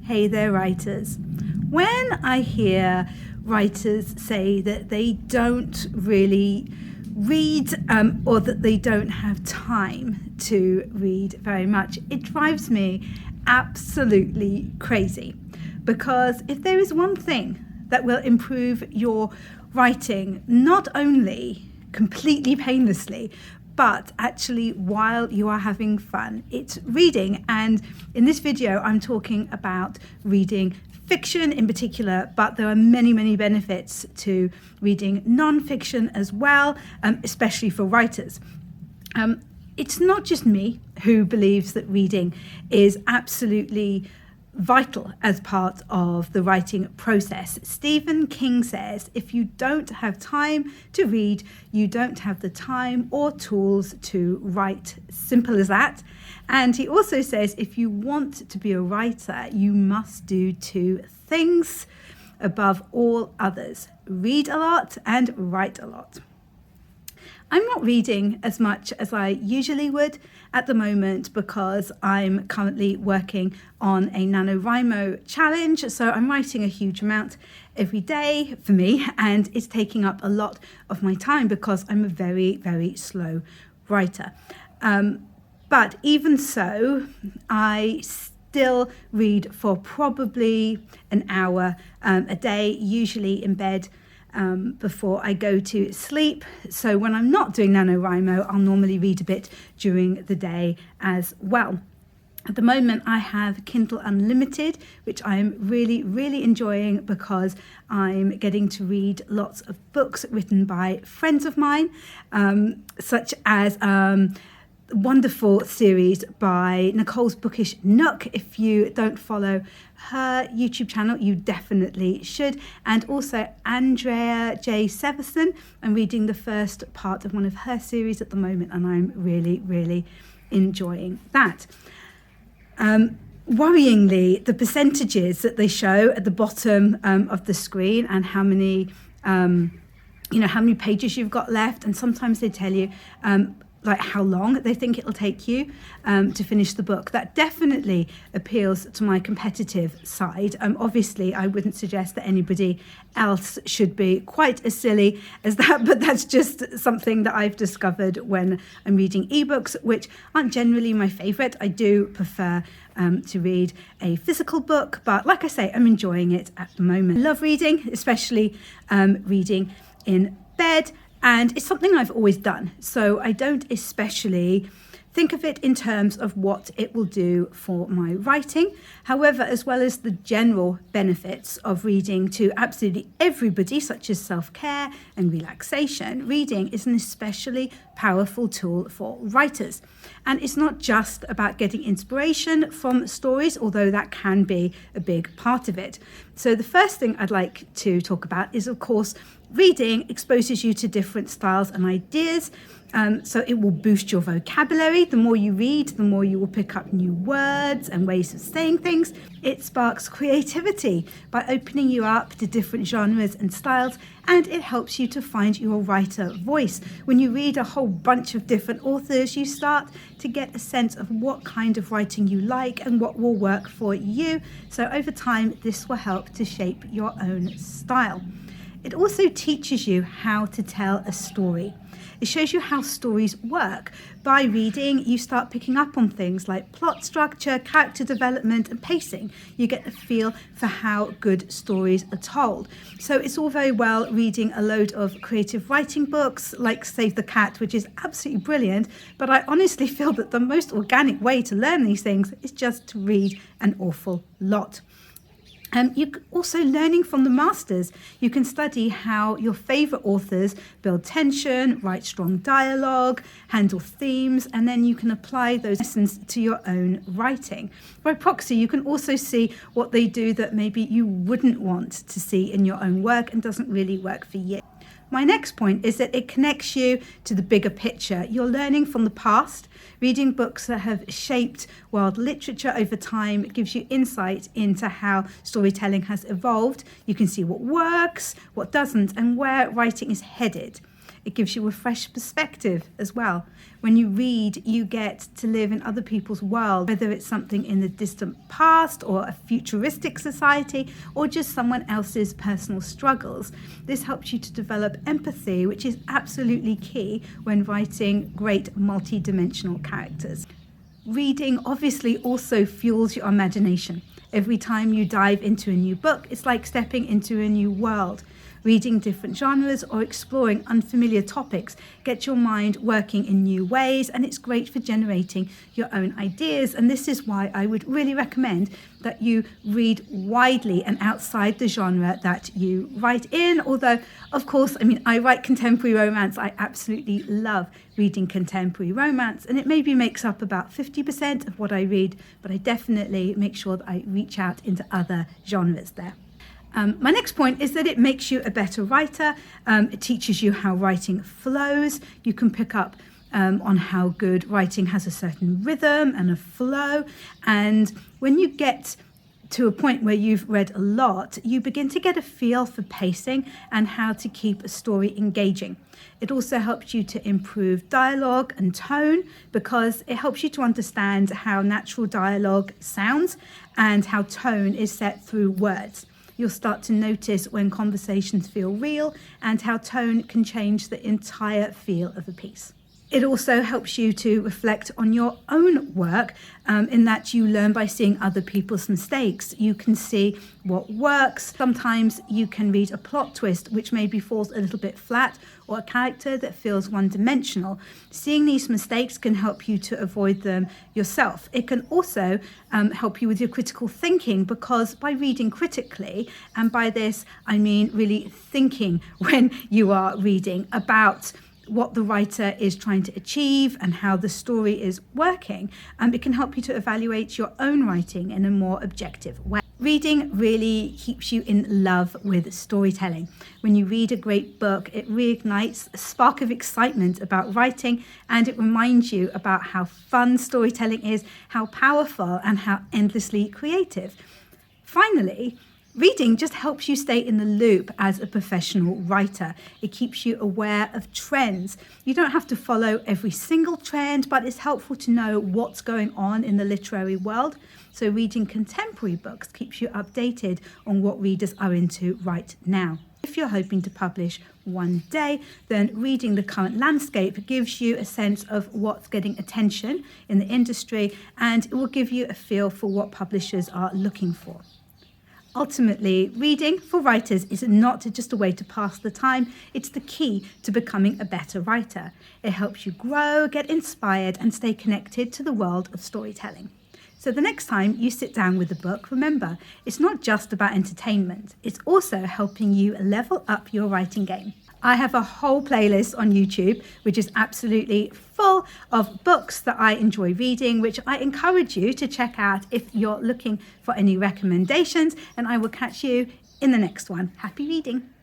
Hey there, writers. When I hear writers say that they don't really read or that they don't have time to read very much, it drives me absolutely crazy. Because if there is one thing that will improve your writing, not only completely painlessly, but actually while you are having fun, it's reading. And in this video, I'm talking about reading fiction in particular, but there are many benefits to reading non-fiction as well, especially for writers. It's not just me who believes that reading is absolutely vital as part of the writing process. Stephen King says, if you don't have time to read, you don't have the time or tools to write. Simple as that. And he also says, if you want to be a writer, you must do two things above all others: read a lot and write a lot. I'm not reading as much as I usually would at the moment because I'm currently working on a NaNoWriMo challenge. So I'm writing a huge amount every day for me, and it's taking up a lot of my time because I'm a very slow writer. But even so, I still read for probably an hour a day, usually in bed before I go to sleep. So when I'm not doing NaNoWriMo, I'll normally read a bit during the day as well. At the moment, I have Kindle Unlimited, which I'm really enjoying because I'm getting to read lots of books written by friends of mine, such as wonderful series by Nicole's Bookish Nook. If you don't follow her YouTube channel, you definitely should. And also Andrea J. Severson. I'm reading the first part of one of her series at the moment, and I'm really enjoying that. Worryingly, the percentages that they show at the bottom of the screen and how many how many pages you've got left, and sometimes they tell you like how long they think it'll take you to finish the book. That definitely appeals to my competitive side. Obviously, I wouldn't suggest that anybody else should be quite as silly as that, but that's just something that I've discovered when I'm reading ebooks, which aren't generally my favorite. I do prefer to read a physical book, but like I say, I'm enjoying it at the moment. I love reading, especially reading in bed. And it's something I've always done, so I don't especially think of it in terms of what it will do for my writing. However, as well as the general benefits of reading to absolutely everybody, such as self-care and relaxation, reading is an especially powerful tool for writers. And it's not just about getting inspiration from stories, although that can be a big part of it. So the first thing I'd like to talk about is, of course, reading exposes you to different styles and ideas. So it will boost your vocabulary. The more you read, the more you will pick up new words and ways of saying things. It sparks creativity by opening you up to different genres and styles, and it helps you to find your writer voice. When you read a whole bunch of different authors, you start to get a sense of what kind of writing you like and what will work for you. So over time, this will help to shape your own style. It also teaches you how to tell a story. It shows you how stories work. By reading, you start picking up on things like plot structure, character development, and pacing. You get a feel for how good stories are told. So it's all very well reading a load of creative writing books like Save the Cat, which is absolutely brilliant, but I honestly feel that the most organic way to learn these things is just to read an awful lot. You're also learning from the masters. You can study how your favourite authors build tension, write strong dialogue, handle themes, and then you can apply those lessons to your own writing. By proxy, you can also see what they do that maybe you wouldn't want to see in your own work and doesn't really work for you. My next point is that it connects you to the bigger picture. You're learning from the past. Reading books that have shaped world literature over time gives you insight into how storytelling has evolved. You can see what works, what doesn't, and where writing is headed. It gives you a fresh perspective as well. When you read, you get to live in other people's world, whether it's something in the distant past or a futuristic society or just someone else's personal struggles. This helps you to develop empathy, which is absolutely key when writing great multi-dimensional characters. Reading obviously also fuels your imagination. Every time you dive into a new book, it's like stepping into a new world. Reading different genres or exploring unfamiliar topics gets your mind working in new ways, and it's great for generating your own ideas. And this is why I would really recommend that you read widely and outside the genre that you write in. Although, of course, I write contemporary romance. I absolutely love reading contemporary romance, and it maybe makes up about 50% of what I read, but I definitely make sure that I reach out into other genres there. My next point is that it makes you a better writer. It teaches you how writing flows. You can pick up on how good writing has a certain rhythm and a flow. And when you get to a point where you've read a lot, you begin to get a feel for pacing and how to keep a story engaging. It also helps you to improve dialogue and tone because it helps you to understand how natural dialogue sounds and how tone is set through words. You'll start to notice when conversations feel real and how tone can change the entire feel of a piece. It also helps you to reflect on your own work in that you learn by seeing other people's mistakes. You can see what works. Sometimes you can read a plot twist which maybe falls a little bit flat or a character that feels one-dimensional. Seeing these mistakes can help you to avoid them yourself. It can also help you with your critical thinking because by reading critically, and by this I mean really thinking when you are reading about what the writer is trying to achieve and how the story is working, it can help you to evaluate your own writing in a more objective way. Reading really keeps you in love with storytelling. When you read a great book, it reignites a spark of excitement about writing, and it reminds you about how fun storytelling is, how powerful and how endlessly creative. Finally, reading just helps you stay in the loop as a professional writer. It keeps you aware of trends. You don't have to follow every single trend, but it's helpful to know what's going on in the literary world. So reading contemporary books keeps you updated on what readers are into right now. If you're hoping to publish one day, then reading the current landscape gives you a sense of what's getting attention in the industry, and it will give you a feel for what publishers are looking for. Ultimately, reading for writers is not just a way to pass the time, it's the key to becoming a better writer. It helps you grow, get inspired, and stay connected to the world of storytelling. So the next time you sit down with a book, remember, it's not just about entertainment, it's also helping you level up your writing game. I have a whole playlist on YouTube, which is absolutely full of books that I enjoy reading, which I encourage you to check out if you're looking for any recommendations, and I will catch you in the next one. Happy reading.